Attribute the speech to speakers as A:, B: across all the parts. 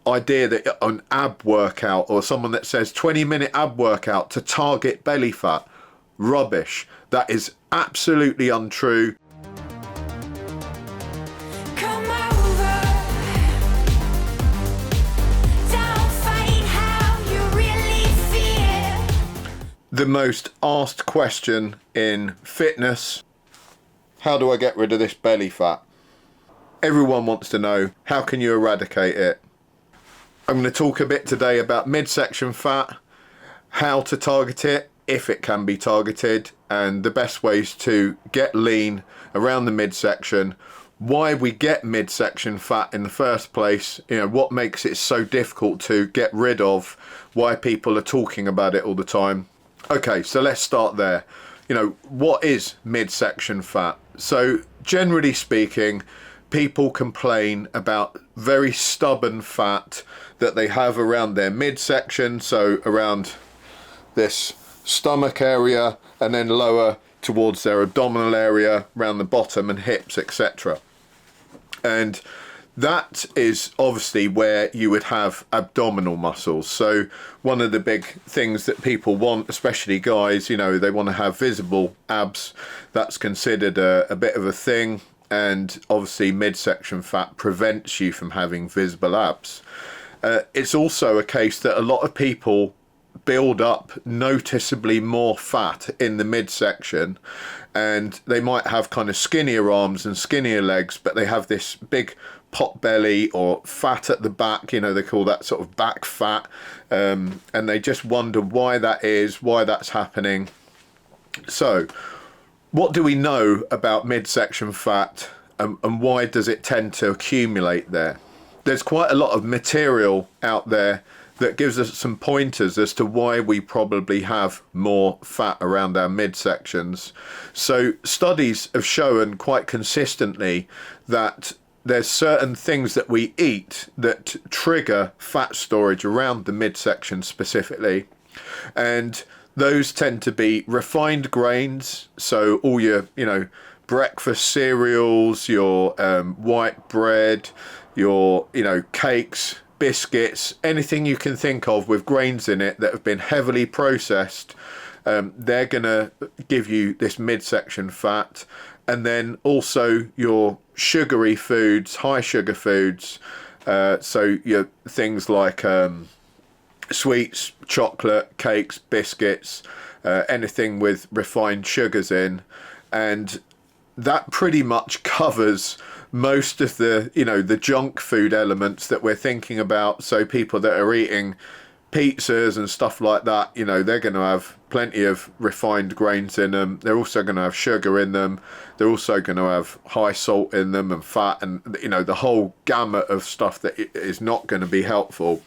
A: idea that an ab workout, or someone that says 20-minute ab workout to target belly fat, rubbish. That is absolutely untrue. The most asked question in fitness: how do I get rid of this belly fat? Everyone wants to know, how can you eradicate it? I'm going to talk a bit today about midsection fat, how to target it, if it can be targeted, and the best ways to get lean around the midsection, why we get midsection fat in the first place, what makes it so difficult to get rid of, why people are talking about it all the time. Okay, so let's start there. What is midsection fat? So generally speaking, people complain about very stubborn fat that they have around their midsection, so around this stomach area and then lower towards their abdominal area, around the bottom and hips, etc. And that is obviously where you would have abdominal muscles. So one of the big things that people want, especially guys, they want to have visible abs. That's considered a bit of a thing, and obviously midsection fat prevents you from having visible abs. It's also a case that a lot of people build up noticeably more fat in the midsection, and they might have kind of skinnier arms and skinnier legs, but they have this big pot belly or fat at the back, they call that sort of back fat, and they just wonder why that is, why that's happening. So what do we know about midsection fat, and why does it tend to accumulate there? There's quite a lot of material out there that gives us some pointers as to why we probably have more fat around our midsections. So studies have shown quite consistently that there's certain things that we eat that trigger fat storage around the midsection specifically, and those tend to be refined grains. So all your breakfast cereals, your white bread, your cakes, biscuits, anything you can think of with grains in it that have been heavily processed, they're gonna give you this midsection fat. And then also your sugary foods, high sugar foods, so your things like sweets, chocolate, cakes, biscuits, anything with refined sugars in, and that pretty much covers most of the the junk food elements that we're thinking about. So people that are eating pizzas and stuff like that, they're going to have plenty of refined grains in them. They're also going to have sugar in them. They're also going to have high salt in them and fat, and the whole gamut of stuff that is not going to be helpful.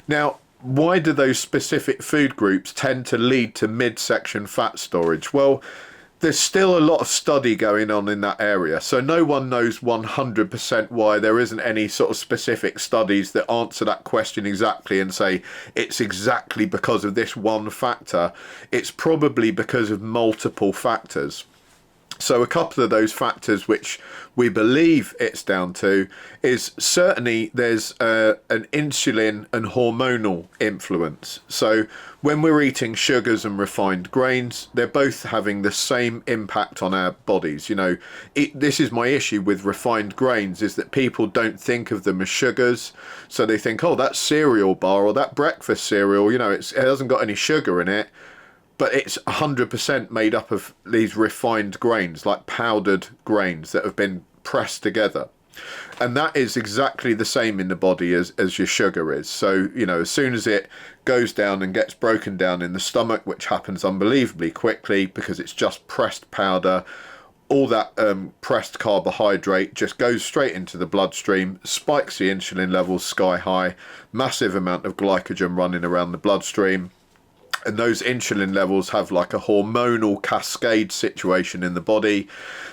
A: Now, why do those specific food groups tend to lead to midsection fat storage? Well, there's still a lot of study going on in that area, so no one knows 100% why. There isn't any sort of specific studies that answer that question exactly and say it's exactly because of this one factor. It's probably because of multiple factors. So a couple of those factors which we believe it's down to is certainly there's an insulin and hormonal influence. So when we're eating sugars and refined grains, they're both having the same impact on our bodies. This is my issue with refined grains, is that people don't think of them as sugars. So they think, oh, that cereal bar or that breakfast cereal, it hasn't got any sugar in it. But it's 100% made up of these refined grains, like powdered grains that have been pressed together. And that is exactly the same in the body as your sugar is. So, as soon as it goes down and gets broken down in the stomach, which happens unbelievably quickly because it's just pressed powder, all that pressed carbohydrate just goes straight into the bloodstream, spikes the insulin levels sky high, massive amount of glycogen running around the bloodstream. And those insulin levels have like a hormonal cascade situation in the body.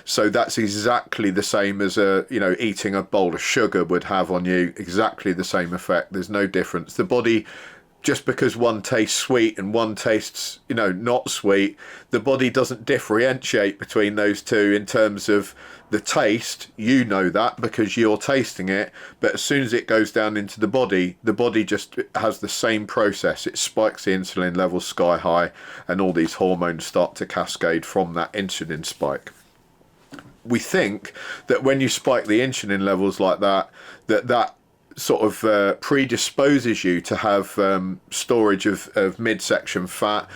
A: So that's exactly the same as eating a bowl of sugar would have on you. Exactly the same effect. There's no difference. The body just because one tastes sweet and one tastes, not sweet, the body doesn't differentiate between those two in terms of the taste. You know that because you're tasting it, but as soon as it goes down into the body just has the same process. It spikes the insulin levels sky high, and all these hormones start to cascade from that insulin spike. We think that when you spike the insulin levels like that, that sort of predisposes you to have storage of midsection fat.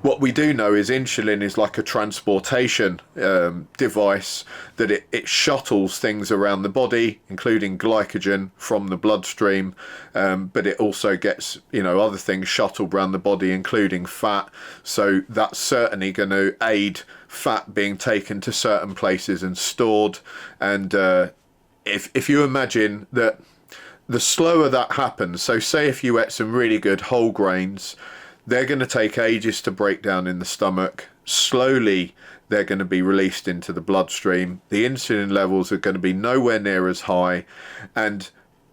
A: What we do know is insulin is like a transportation device, that it shuttles things around the body, including glycogen from the bloodstream, but it also gets other things shuttled around the body, including fat. So that's certainly going to aid fat being taken to certain places and stored. And if you imagine that the slower that happens, so say if you ate some really good whole grains, they're going to take ages to break down in the stomach. Slowly they're going to be released into the bloodstream. The insulin levels are going to be nowhere near as high, and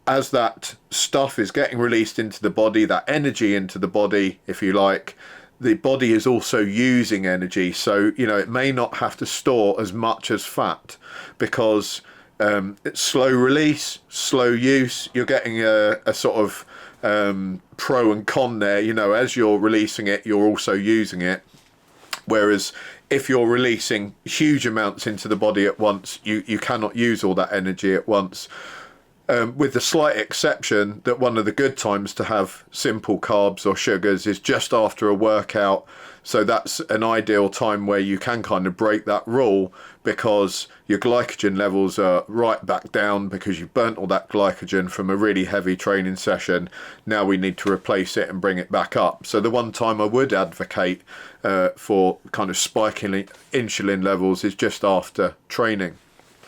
A: as that stuff is getting released into the body, that energy into the body, if you like, the body is also using energy. So it may not have to store as much as fat, because it's slow release, slow use. You're getting a sort of pro and con there. As you're releasing it, you're also using it. Whereas if you're releasing huge amounts into the body at once, you cannot use all that energy at once. With the slight exception that one of the good times to have simple carbs or sugars is just after a workout. So that's an ideal time where you can kind of break that rule, because your glycogen levels are right back down because you've burnt all that glycogen from a really heavy training session. Now we need to replace it and bring it back up. So the one time I would advocate for kind of spiking insulin levels is just after training.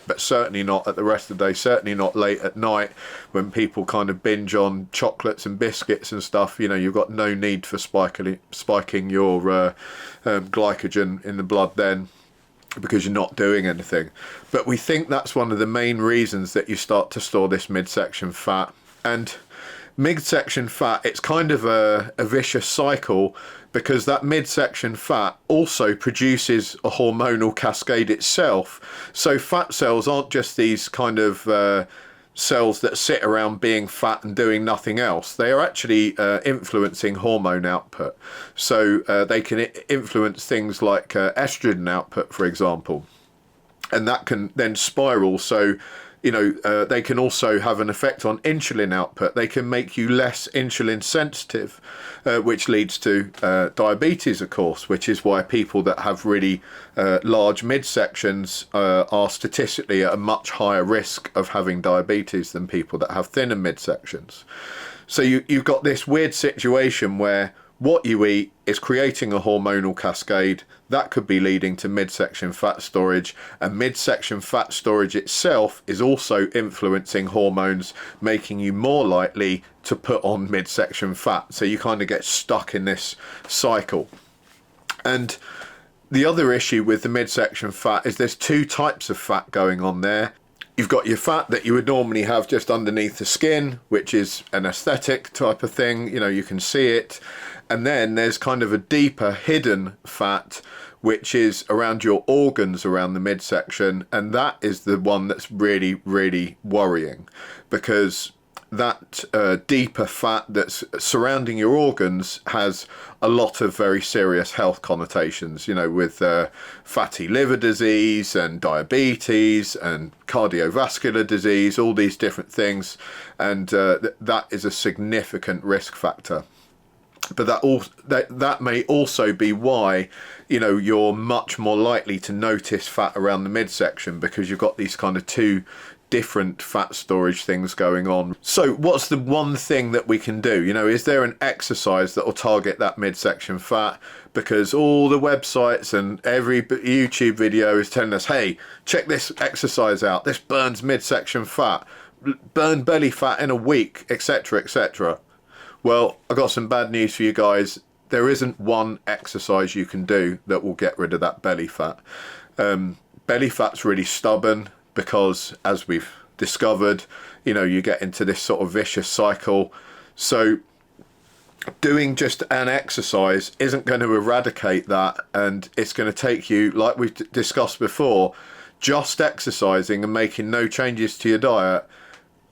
A: But certainly not at the rest of the day, certainly not late at night when people kind of binge on chocolates and biscuits and stuff. You've got no need for spiking your glycogen in the blood then, because you're not doing anything. But we think that's one of the main reasons that you start to store this midsection fat. And midsection fat, it's kind of a vicious cycle, because that midsection fat also produces a hormonal cascade itself. So fat cells aren't just these kind of cells that sit around being fat and doing nothing else. They are actually influencing hormone output. So they can influence things like estrogen output, for example, and that can then spiral. So they can also have an effect on insulin output. They can make you less insulin sensitive, which leads to diabetes, of course, which is why people that have really large midsections are statistically at a much higher risk of having diabetes than people that have thinner midsections. So you've got this weird situation where what you eat is creating a hormonal cascade that could be leading to midsection fat storage, and midsection fat storage itself is also influencing hormones, making you more likely to put on midsection fat. So you kind of get stuck in this cycle. And the other issue with the midsection fat is there's two types of fat going on there. You've got your fat that you would normally have just underneath the skin, which is an aesthetic type of thing, you can see it. And then there's kind of a deeper hidden fat, which is around your organs, around the midsection. And that is the one that's really, really worrying, because that deeper fat that's surrounding your organs has a lot of very serious health connotations, with fatty liver disease and diabetes and cardiovascular disease, all these different things. And that is a significant risk factor. But that may also be why you're much more likely to notice fat around the midsection, because you've got these kind of two different fat storage things going on. So what's the one thing that we can do? Is there an exercise that will target that midsection fat? Because all the websites and every YouTube video is telling us, hey, check this exercise out, this burns midsection fat, burn belly fat in a week, etc., etc. Well, I got some bad news for you guys. There isn't one exercise you can do that will get rid of that belly fat. Belly fat's really stubborn, because as we've discovered, you get into this sort of vicious cycle. So Doing just an exercise isn't going to eradicate that, and it's going to take you, like we've discussed before, just exercising and making no changes to your diet,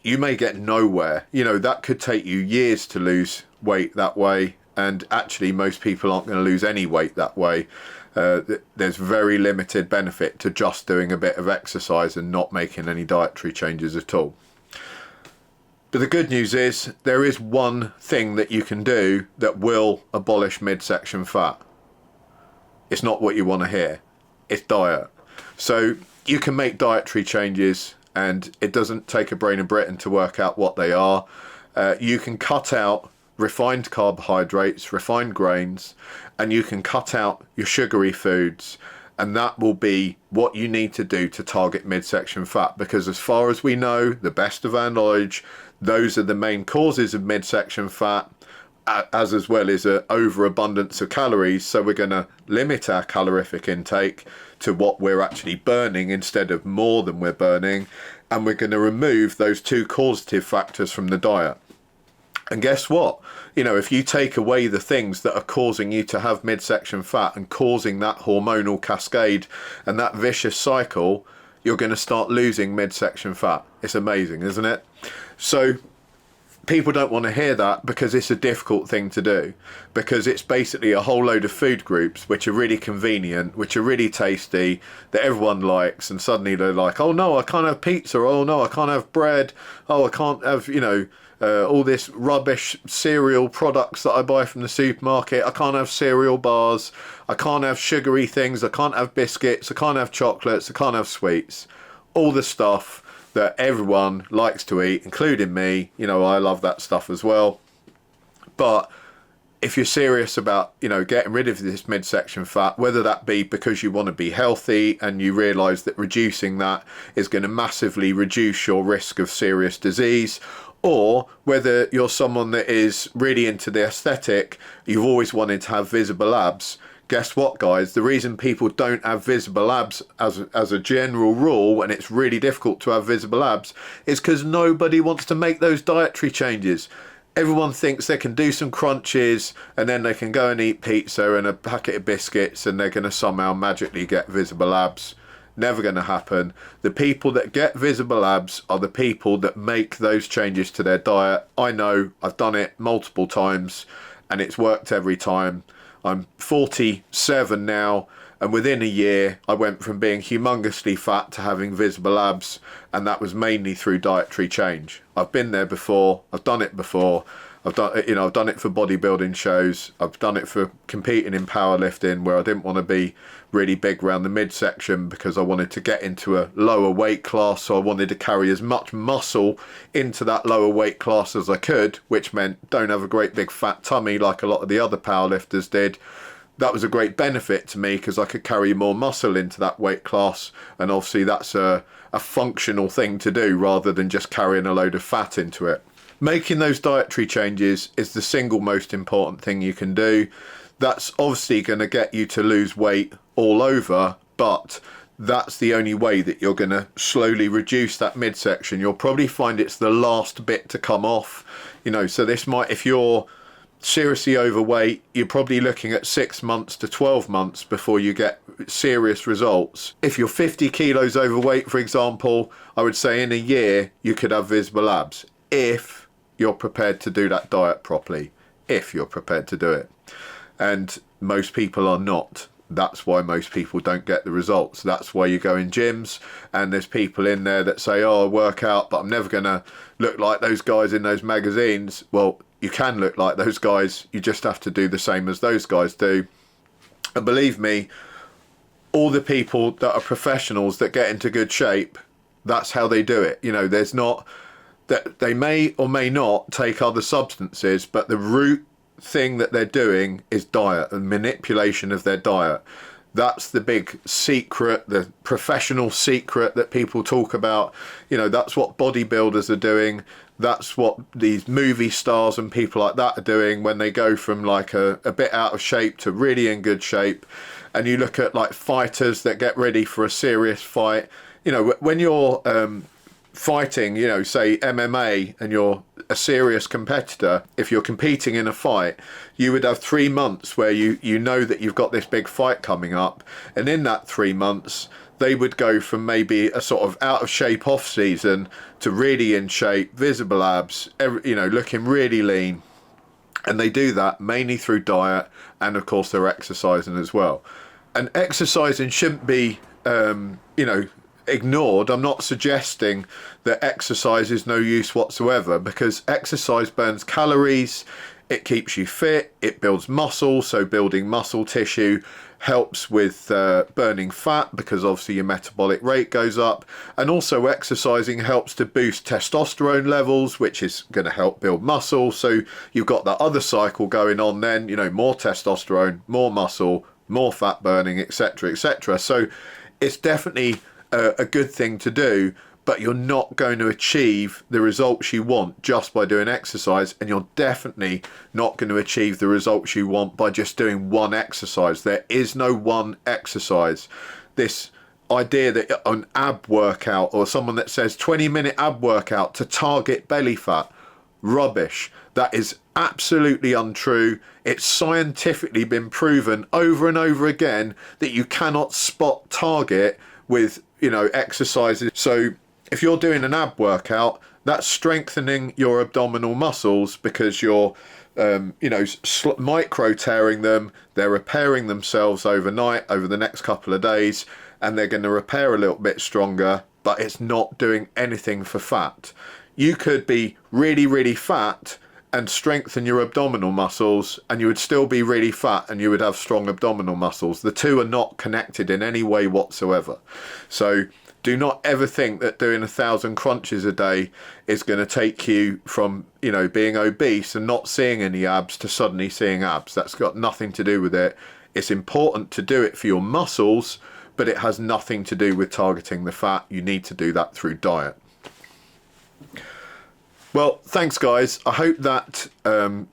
A: you may get nowhere. You know, that could take you years to lose weight that way, and actually most people aren't going to lose any weight that way. There's very limited benefit to just doing a bit of exercise and not making any dietary changes at all. But the good news is there is one thing that you can do that will abolish midsection fat. It's not what you want to hear. It's diet. So you can make dietary changes, and it doesn't take a brain of Britain to work out what they are. You can cut out refined carbohydrates, refined grains, and you can cut out your sugary foods, and that will be what you need to do to target midsection fat, because as far as we know, the best of our knowledge, those are the main causes of midsection fat, as well as an overabundance of calories. So we're going to limit our calorific intake to what we're actually burning instead of more than we're burning, and we're going to remove those two causative factors from the diet. And guess what? You know, if you take away the things that are causing you to have midsection fat and causing that hormonal cascade and that vicious cycle, you're going to start losing midsection fat. It's amazing, isn't it? So people don't want to hear that, because it's a difficult thing to do, because it's basically a whole load of food groups which are really convenient, which are really tasty, that everyone likes, and suddenly they're like, oh no, I can't have pizza, oh no, I can't have bread, oh I can't have, you know, all this rubbish cereal products that I buy from the supermarket. I can't have cereal bars, I can't have sugary things, I can't have biscuits, I can't have chocolates, I can't have sweets. All the stuff that everyone likes to eat, including me. You know, I love that stuff as well. But if you're serious about, you know, getting rid of this midsection fat, whether that be because you want to be healthy and you realise that reducing that is going to massively reduce your risk of serious disease, or whether you're someone that is really into the aesthetic, you've always wanted to have visible abs. Guess what, guys? The reason people don't have visible abs as a general rule, and it's really difficult to have visible abs, is because nobody wants to make those dietary changes. Everyone thinks they can do some crunches and then they can go and eat pizza and a packet of biscuits and they're going to somehow magically get visible abs. Never going to happen. The people that get visible abs are the people that make those changes to their diet. I know, I've done it multiple times and it's worked every time. I'm 47 now, and within a year I went from being humongously fat to having visible abs, and that was mainly through dietary change. I've been there before, I've done it before. I've done it for bodybuilding shows. I've done it for competing in powerlifting, where I didn't want to be really big around the midsection because I wanted to get into a lower weight class. So I wanted to carry as much muscle into that lower weight class as I could, which meant don't have a great big fat tummy like a lot of the other powerlifters did. That was a great benefit to me because I could carry more muscle into that weight class, and obviously that's a functional thing to do rather than just carrying a load of fat into it. Making those dietary changes is the single most important thing you can do. That's obviously going to get you to lose weight all over, but that's the only way that you're going to slowly reduce that midsection. You'll probably find it's the last bit to come off. You know, so this might, if you're seriously overweight, you're probably looking at 6 months to 12 months before you get serious results. If you're 50 kilos overweight, for example, I would say in a year you could have visible abs if you're prepared to do that diet properly, if you're prepared to do it. And most people are not. That's why most people don't get the results. That's why you go in gyms and there's people in there that say, oh, I work out, but I'm never going to look like those guys in those magazines. Well, you can look like those guys. You just have to do the same as those guys do. And believe me, all the people that are professionals that get into good shape, that's how they do it. You know, there's not... that they may or may not take other substances, but the root thing that they're doing is diet and manipulation of their diet. That's the big secret, the professional secret that people talk about. You know, that's what bodybuilders are doing. That's what these movie stars and people like that are doing when they go from like a bit out of shape to really in good shape. And you look at like fighters that get ready for a serious fight. You know, when you're fighting, you know, say MMA, and you're a serious competitor, if you're competing in a fight, you would have 3 months where you know that you've got this big fight coming up, and in that 3 months they would go from maybe a sort of out of shape off season to really in shape, visible abs, you know, looking really lean. And they do that mainly through diet, and of course they're exercising as well. And exercising shouldn't be you know, ignored. I'm not suggesting that exercise is no use whatsoever, because exercise burns calories, it keeps you fit, it builds muscle, so building muscle tissue helps with burning fat, because obviously your metabolic rate goes up, and also exercising helps to boost testosterone levels, which is going to help build muscle. So you've got that other cycle going on then, you know, more testosterone, more muscle, more fat burning, etc, etc. So it's definitely a good thing to do, but you're not going to achieve the results you want just by doing exercise, and you're definitely not going to achieve the results you want by just doing one exercise. There is no one exercise. This idea that an ab workout, or someone that says 20-minute ab workout to target belly fat, rubbish. That is absolutely untrue. It's scientifically been proven over and over again that you cannot spot target with, you know, exercises. So if you're doing an ab workout, that's strengthening your abdominal muscles, because you're you know, micro tearing them. They're repairing themselves overnight, over the next couple of days, and they're going to repair a little bit stronger, but it's not doing anything for fat. You could be really, really fat and strengthen your abdominal muscles, and you would still be really fat and you would have strong abdominal muscles. The two are not connected in any way whatsoever. So do not ever think that doing 1,000 crunches a day is going to take you from, you know, being obese and not seeing any abs to suddenly seeing abs. That's got nothing to do with it. It's important to do it for your muscles, but it has nothing to do with targeting the fat. You need to do that through diet. Well, thanks guys. I hope that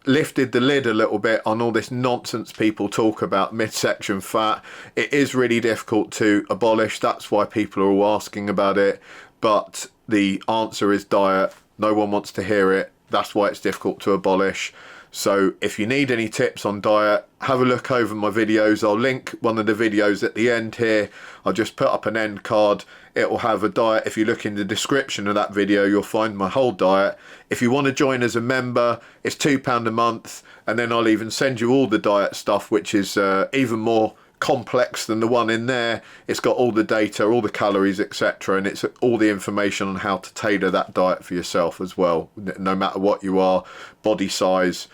A: lifted the lid a little bit on all this nonsense people talk about midsection fat. It is really difficult to abolish. That's why people are all asking about it. But the answer is diet. No one wants to hear it. That's why it's difficult to abolish. So if you need any tips on diet, have a look over my videos. I'll link one of the videos at the end here. I'll just put up an end card. It will have a diet. If you look in the description of that video, you'll find my whole diet. If you want to join as a member, it's £2 a month, and then I'll even send you all the diet stuff, which is even more complex than the one in there. It's got all the data, all the calories, etc., and it's all the information on how to tailor that diet for yourself as well, no matter what you are, body size,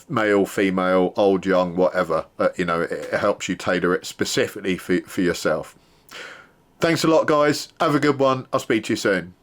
A: male, female, old, young, whatever. You know, it helps you tailor it specifically for yourself. Thanks a lot guys, have a good one. I'll speak to you soon.